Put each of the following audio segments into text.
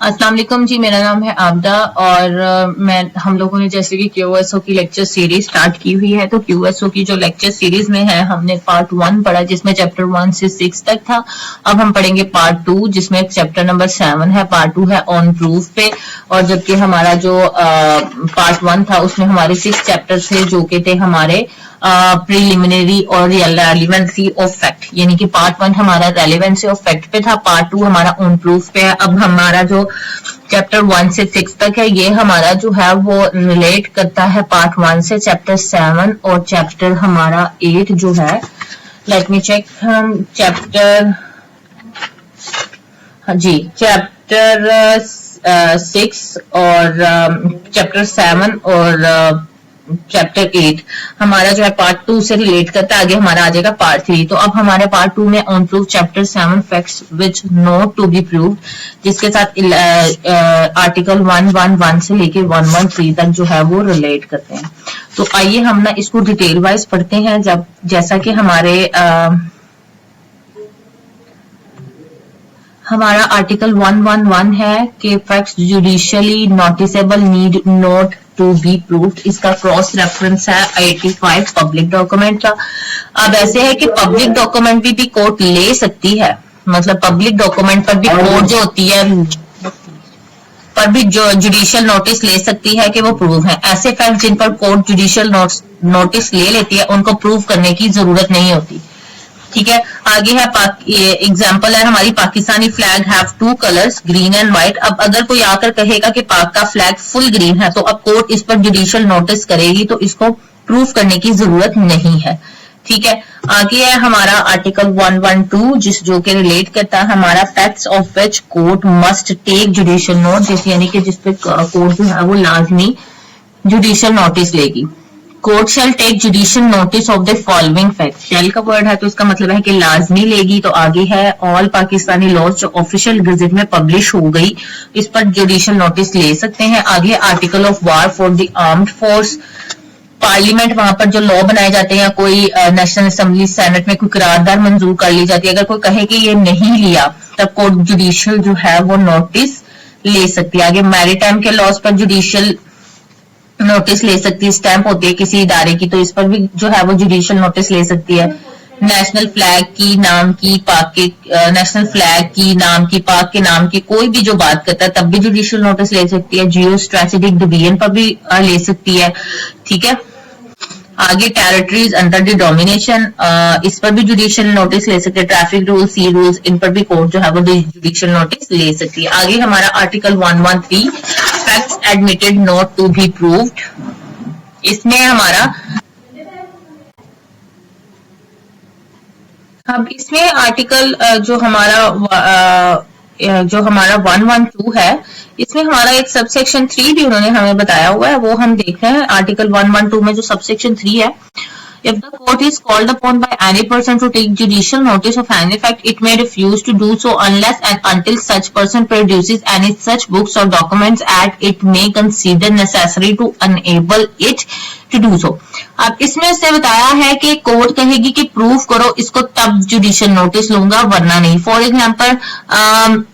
अस्सलाम वालेकुम जी, मेरा नाम है आबदा और हम लोगों ने जैसे कि क्यूएसओ की लेक्चर सीरीज स्टार्ट की हुई है। तो क्यूएसओ की जो लेक्चर सीरीज में है हमने पार्ट 1 पढ़ा जिसमें चैप्टर 1 से 6 तक था। अब हम पढ़ेंगे पार्ट 2 जिसमें चैप्टर नंबर 7 है, पार्ट 2 है ऑन प्रूफ पे। और जबकि हमारा जो पार्ट 1 था उसमें हमारे 6 चैप्टर थे जो कि थे हमारे प्रीलिमिनरी और रेलेवेंसी ऑफ फैक्ट, यानी कि पार्ट 1 हमारा रेलेवेंसी ऑफ फैक्ट पे था, पार्ट 2 हमारा ऑन प्रूफ पे है। अब हमारा जो चैप्टर 1 से 6 तक है ये हमारा जो है वो रिलेट करता है पार्ट 1 से चैप्टर 7 और चैप्टर हमारा 8 जो है, लेट मी चेक, चैप्टर, हाँ जी, चैप्टर 6 और चैप्टर 7 और चैप्टर 8 हमारा जो है पार्ट 2 से रिलेट करता है। आगे हमारा आ जाएगा पार्ट 3। तो अब हमारे पार्ट 2 में on proof chapter 7 facts which not to be proved, जिसके साथ आर्टिकल 111 से लेके 113 तक जो है वो रिलेट करते हैं। तो आइए हम ना इसको डिटेल वाइज पढ़ते हैं। जब जैसा कि हमारा आर्टिकल 111 है कि facts judicially noticeable need not to be proved, इसका क्रॉस रेफरेंस है 85 पब्लिक डॉक्यूमेंट का। अब ऐसे है कि पब्लिक डॉक्यूमेंट भी कोर्ट ले सकती है, मतलब पब्लिक डॉक्यूमेंट पर भी कोर्ट जो होती है पर भी जो जुडिशियल नोटिस ले सकती है कि वो प्रूव है। ऐसे फैक्ट जिन पर कोर्ट जुडिशियल नोटिस ले लेती है उनको प्रूव करने की जरूरत नहीं होती। ठीक है, आगे है एग्जाम्पल है हमारी Pakistani flag have 2 colours green and white. अब अगर कोई आकर कहेगा कि पाक का फ्लैग फुल ग्रीन है तो अब कोर्ट इस पर जुडिशियल नोटिस करेगी, तो इसको प्रूफ करने की जरूरत नहीं है। ठीक है, आगे है हमारा आर्टिकल 112 जो कि रिलेट करता है हमारा facts of which court must take judicial notice, यानी कि जिस पे कोर्ट जो है वो लाजमी जुडिशियल नोटिस लेगी। Court shall take judicial notice of the following fact, shall का वर्ड है तो इसका मतलब है कि लाजमी लेगी। तो आगे है ऑल पाकिस्तानी लॉज जो ऑफिशियल गजट में पब्लिश हो गई, इस पर जुडिशियल नोटिस ले सकते हैं। आगे article of war for the armed force, parliament वहां पर जो लॉ बनाए जाते हैं, कोई नेशनल असेंबली सेनेट में कोई करारदाद मंजूर कर ली जाती है, अगर कोई कहे कि ये नहीं लिया तब कोर्ट जुडिशियल जो है वो नोटिस ले सकती है। आगे मैरीटाइम के लॉज पर जुडिशियल नोटिस ले सकती है, स्टैंप होती है किसी इदारे की तो इस पर भी जो है वो जुडिशियल नोटिस ले सकती है। नेशनल फ्लैग की, नाम की, पाक के नेशनल फ्लैग की, नाम की, पाक के नाम की कोई भी जो बात करता है तब भी जुडिशियल नोटिस ले सकती है। जियो स्ट्रेटेजिक डिवीजन पर भी ले सकती है। ठीक है, आगे टेरिटरीज अंडर द डोमिनेशन, इस पर भी जुडिशियल नोटिस ले सकते हैं। ट्रैफिक रूल्स, सी रूल्स, इन पर भी कोर्ट जो है वो जुडिशियल नोटिस ले सकती है। आगे हमारा article 113 facts admitted not to be proved, इसमें हमारा अब इसमें आर्टिकल जो हमारा 112 है, इसमें हमारा एक सबसेक्शन 3 भी उन्होंने हमें बताया हुआ है, वो हम देख रहे हैं। आर्टिकल 112 में जो सबसेक्शन 3 है, if the court is called upon by any person to take judicial notice of any fact, it may refuse to do so unless and until such person produces any such books or documents as it may consider necessary to enable it to do so. अब इसमें उसने बताया है कि court कहेगी कि proof करो इसको तब जुडिशियल नोटिस लूंगा वरना नहीं। फॉर एग्जाम्पल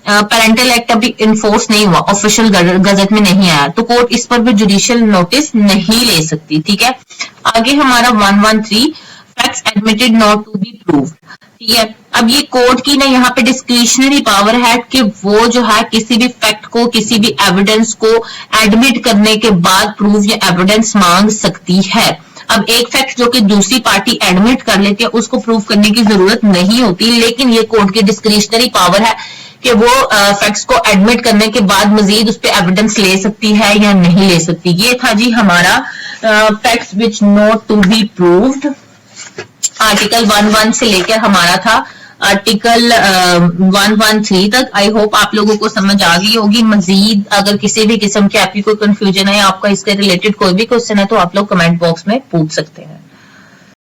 पेरेंटल एक्ट अभी इन्फोर्स नहीं हुआ, ऑफिशियल गजट में नहीं आया, तो कोर्ट इस पर भी जुडिशियल नोटिस नहीं ले सकती। ठीक है, आगे हमारा 113 facts admitted not to be proved. ठीक है, अब ये कोर्ट की ना यहाँ पे डिस्क्रिशनरी पावर है कि वो जो है किसी भी फैक्ट को, किसी भी एविडेंस को एडमिट करने के बाद प्रूफ या एविडेंस मांग सकती है। अब एक फैक्ट जो कि दूसरी पार्टी एडमिट कर लेती है उसको प्रूफ करने की जरूरत नहीं होती, लेकिन ये कोर्ट की डिस्क्रिशनरी पावर है कि वो फैक्ट्स को एडमिट करने के बाद मजीद उस पर एविडेंस ले सकती है या नहीं ले सकती। ये था जी हमारा facts which not to be proved. Article 11 से लेकर हमारा था आर्टिकल 113 तक। आई होप आप लोगों को समझ आ गई होगी। मजीद अगर किसी भी किस्म की आपकी कोई कंफ्यूजन है, आपका इसके रिलेटेड कोई भी क्वेश्चन है तो आप लोग कमेंट बॉक्स में पूछ सकते हैं।